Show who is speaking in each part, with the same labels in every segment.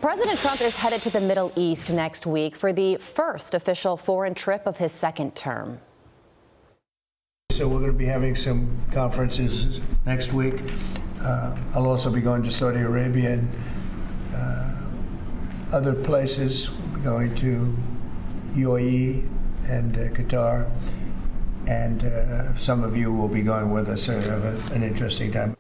Speaker 1: President Trump is headed to the Middle East next week for the first official foreign trip of his second term.
Speaker 2: So we're going to be having some conferences next week. I'll also be going to Saudi Arabia and other places. We'll be going to UAE and Qatar. And some of you will be going with us, so have an interesting time.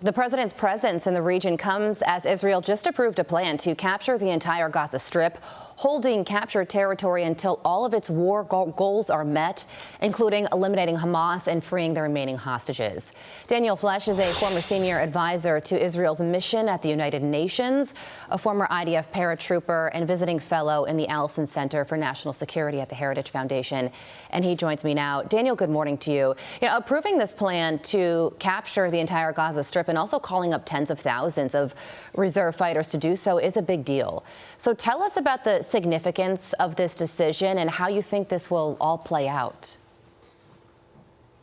Speaker 1: The president's presence in the region comes as Israel just approved a plan to capture the entire Gaza Strip, holding captured territory until all of its war goals are met, including eliminating Hamas and freeing the remaining hostages. Daniel Flesch is a former senior advisor to Israel's mission at the United Nations, a former IDF paratrooper and visiting fellow in the Allison Center for National Security at the Heritage Foundation. And he joins me now. Daniel, good morning to you. Approving this plan to capture the entire Gaza Strip and also calling up tens of thousands of reserve fighters to do so is a big deal. So tell us about the significance of this decision and how you think this will all play out.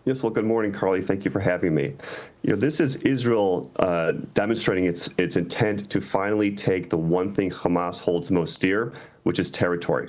Speaker 3: Yes, well, good morning, Carly. Thank you for having me. This is Israel demonstrating its intent to finally take the one thing Hamas holds most dear, which is territory.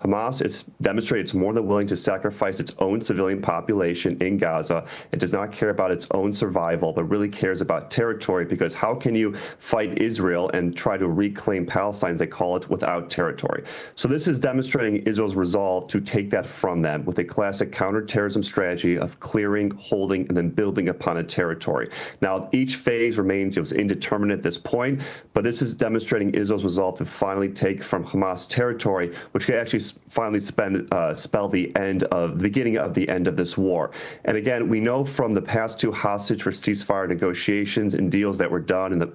Speaker 3: Hamas has demonstrated it's more than willing to sacrifice its own civilian population in Gaza. It does not care about its own survival, but really cares about territory, because how can you fight Israel and try to reclaim Palestine, as they call it, without territory? So this is demonstrating Israel's resolve to take that from them with a classic counterterrorism strategy of clearing, holding, and then building upon a territory. Now, each phase remains indeterminate at this point, but this is demonstrating Israel's resolve to finally take from Hamas territory, which could actually finally spell the beginning of the end of this war. And again, we know from the past two hostage for ceasefire negotiations and deals that were done, in the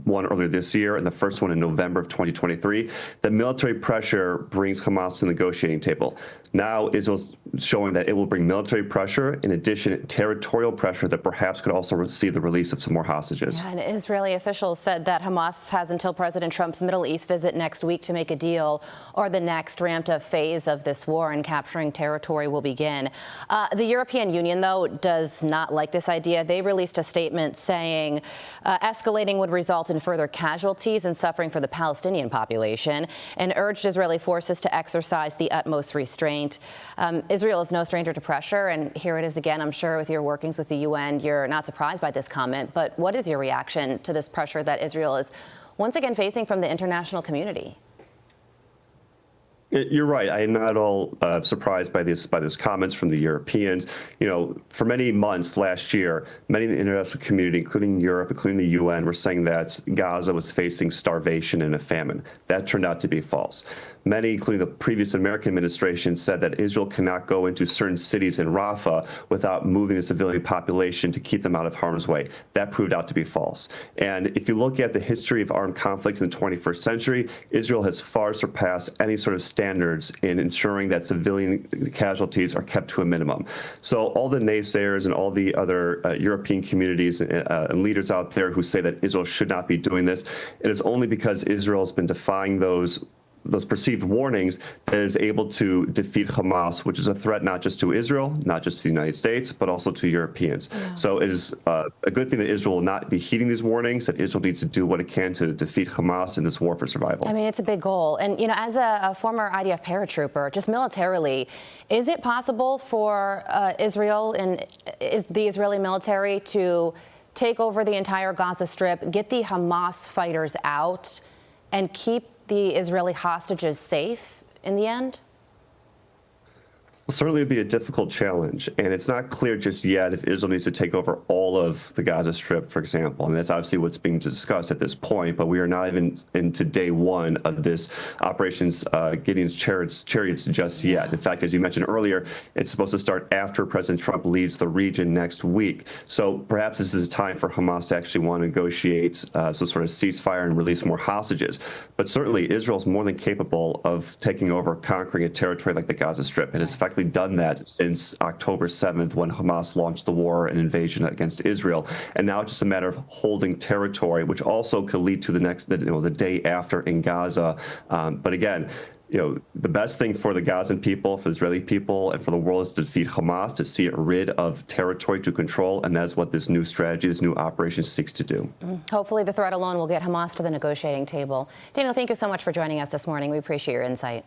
Speaker 3: one earlier this year and the first one in November of 2023, that military pressure brings Hamas to the negotiating table. Now Israel's showing that it will bring military pressure, in addition territorial pressure that perhaps could also see the release of some more hostages.
Speaker 1: Yeah, and Israeli officials said that Hamas has until President Trump's Middle East visit next week to make a deal, or the next ramped up phase of this war and capturing territory will begin. The European Union, though, does not like this idea. They released a statement saying escalating would result in further casualties and suffering for the Palestinian population, and urged Israeli forces to exercise the utmost restraint. Israel is no stranger to pressure, and here it is again. I'm sure with your workings with the UN, you're not surprised by this comment, but what is your reaction to this pressure that Israel is once again facing from the international community?
Speaker 3: You're right. I am not at all surprised by these comments from the Europeans. For many months last year, many in the international community, including Europe, including the UN, were saying that Gaza was facing starvation and a famine. That turned out to be false. Many, including the previous American administration, said that Israel cannot go into certain cities in Rafah without moving the civilian population to keep them out of harm's way. That proved out to be false. And if you look at the history of armed conflicts in the 21st century, Israel has far surpassed any sort of standards in ensuring that civilian casualties are kept to a minimum. So all the naysayers and all the other European communities and leaders out there who say that Israel should not be doing this, it is only because Israel has been defying those perceived warnings that is able to defeat Hamas, which is a threat not just to Israel, not just to the United States, but also to Europeans. Yeah. So it is a good thing that Israel will not be heeding these warnings, that Israel needs to do what it can to defeat Hamas in this war for survival.
Speaker 1: I mean, it's a big goal. And, as a former IDF paratrooper, just militarily, is it possible for Israel and the Israeli military to take over the entire Gaza Strip, get the Hamas fighters out, and keep the Israeli hostages safe in the end?
Speaker 3: Well, certainly it would be a difficult challenge, and it's not clear just yet if Israel needs to take over all of the Gaza Strip, for example. And that's obviously what's being discussed at this point, but we are not even into day one of this Operations Gideon's Chariots just yet. In fact, as you mentioned earlier, it's supposed to start after President Trump leaves the region next week. So perhaps this is a time for Hamas to actually want to negotiate some sort of ceasefire and release more hostages. But certainly Israel is more than capable of taking over, conquering a territory like the Gaza Strip. It has effectively directly done that since October 7th, when Hamas launched the war and invasion against Israel. And now it's just a matter of holding territory, which also could lead to the day after in Gaza. But again, the best thing for the Gazan people, for the Israeli people, and for the world is to defeat Hamas, to see it rid of territory to control, and that's what this new strategy, this new operation seeks to do.
Speaker 1: Hopefully the threat alone will get Hamas to the negotiating table. Daniel, thank you so much for joining us this morning. We appreciate your insight.